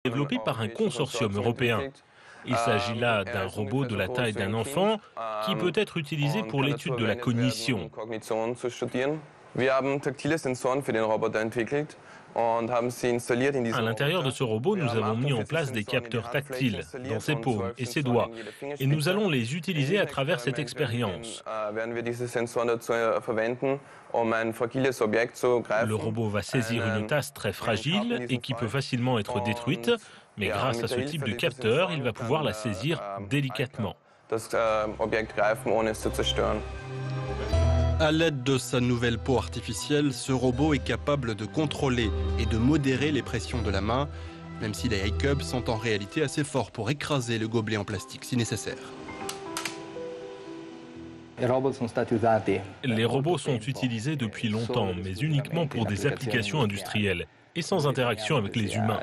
développé par un consortium européen. Il s'agit là d'un robot de la taille d'un enfant qui peut être utilisé pour l'étude de la cognition. À l'intérieur de ce robot, nous avons mis en place des capteurs tactiles dans ses paumes et ses doigts, et nous allons les utiliser à travers cette expérience. Le robot va saisir une tasse très fragile et qui peut facilement être détruite, mais grâce à ce type de capteur, il va pouvoir la saisir délicatement. À l'aide de sa nouvelle peau artificielle, ce robot est capable de contrôler et de modérer les pressions de la main, même si les iCubes sont en réalité assez forts pour écraser le gobelet en plastique si nécessaire. Les robots sont utilisés depuis longtemps, mais uniquement pour des applications industrielles et sans interaction avec les humains.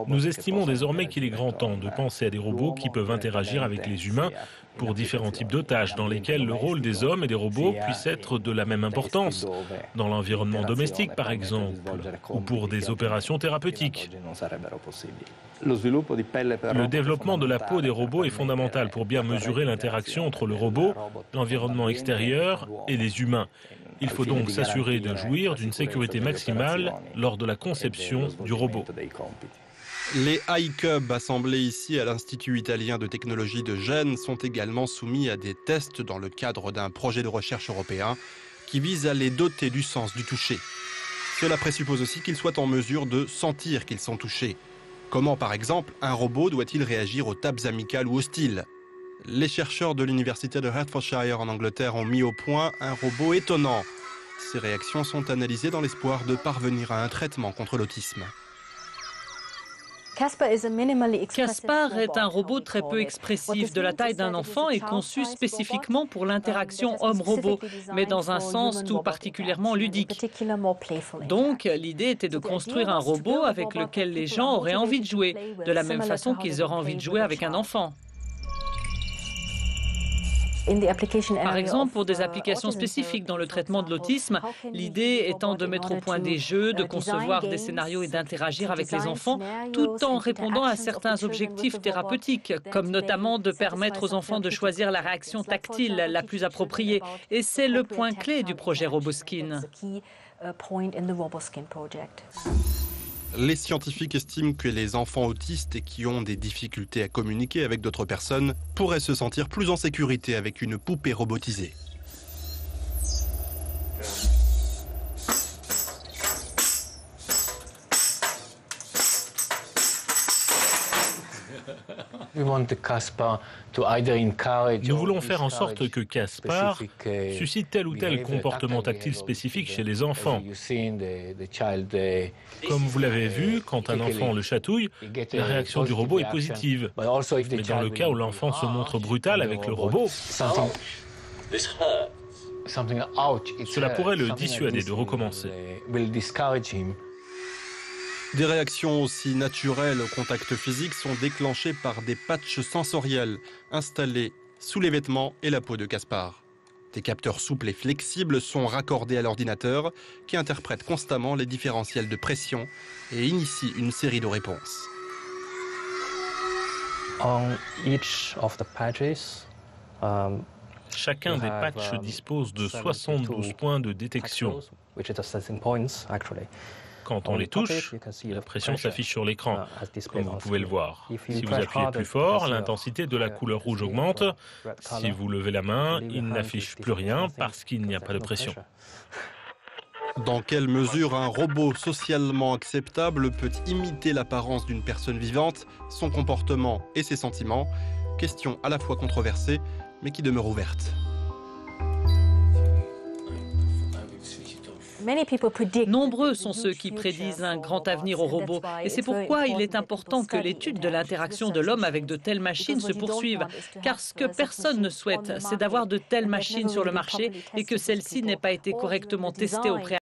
Nous estimons désormais qu'il est grand temps de penser à des robots qui peuvent interagir avec les humains pour différents types de tâches dans lesquelles le rôle des hommes et des robots puisse être de la même importance, dans l'environnement domestique par exemple, ou pour des opérations thérapeutiques. Le développement de la peau des robots est fondamental pour bien mesurer l'interaction entre le robot, l'environnement extérieur et les humains. Il faut donc s'assurer de jouir d'une sécurité maximale lors de la conception du robot. Les iCubes assemblés ici à l'Institut italien de technologie de Gênes sont également soumis à des tests dans le cadre d'un projet de recherche européen qui vise à les doter du sens du toucher. Cela présuppose aussi qu'ils soient en mesure de sentir qu'ils sont touchés. Comment, par exemple, un robot doit-il réagir aux tapes amicales ou hostiles ? Les chercheurs de l'université de Hertfordshire en Angleterre ont mis au point un robot étonnant. Ces réactions sont analysées dans l'espoir de parvenir à un traitement contre l'autisme. Caspar est un robot très peu expressif, de la taille d'un enfant et conçu spécifiquement pour l'interaction homme-robot, mais dans un sens tout particulièrement ludique. Donc, l'idée était de construire un robot avec lequel les gens auraient envie de jouer, de la même façon qu'ils auraient envie de jouer avec un enfant. Par exemple, pour des applications spécifiques dans le traitement de l'autisme, l'idée étant de mettre au point des jeux, de concevoir des scénarios et d'interagir avec les enfants, tout en répondant à certains objectifs thérapeutiques, comme notamment de permettre aux enfants de choisir la réaction tactile la plus appropriée. Et c'est le point clé du projet Roboskin. Les scientifiques estiment que les enfants autistes et qui ont des difficultés à communiquer avec d'autres personnes pourraient se sentir plus en sécurité avec une poupée robotisée. Nous voulons faire en sorte que Caspar suscite tel ou tel comportement tactile spécifique chez les enfants. Comme vous l'avez vu, quand un enfant le chatouille, la réaction du robot est positive. Mais dans le cas où l'enfant se montre brutal avec le robot, cela pourrait le dissuader de recommencer. Des réactions aussi naturelles au contact physique sont déclenchées par des patchs sensoriels installés sous les vêtements et la peau de Caspar. Des capteurs souples et flexibles sont raccordés à l'ordinateur qui interprète constamment les différentiels de pression et initie une série de réponses. Chacun des patchs dispose de 72 points de détection. Quand on les touche, la pression s'affiche sur l'écran, comme vous pouvez le voir. Si vous appuyez plus fort, l'intensité de la couleur rouge augmente. Si vous levez la main, il n'affiche plus rien parce qu'il n'y a pas de pression. Dans quelle mesure un robot socialement acceptable peut imiter l'apparence d'une personne vivante, son comportement et ses sentiments? Question à la fois controversée, mais qui demeure ouverte. Nombreux sont ceux qui prédisent un grand avenir aux robots. Et c'est pourquoi il est important que l'étude de l'interaction de l'homme avec de telles machines se poursuive. Car ce que personne ne souhaite, c'est d'avoir de telles machines sur le marché et que celles-ci n'aient pas été correctement testées au préalable.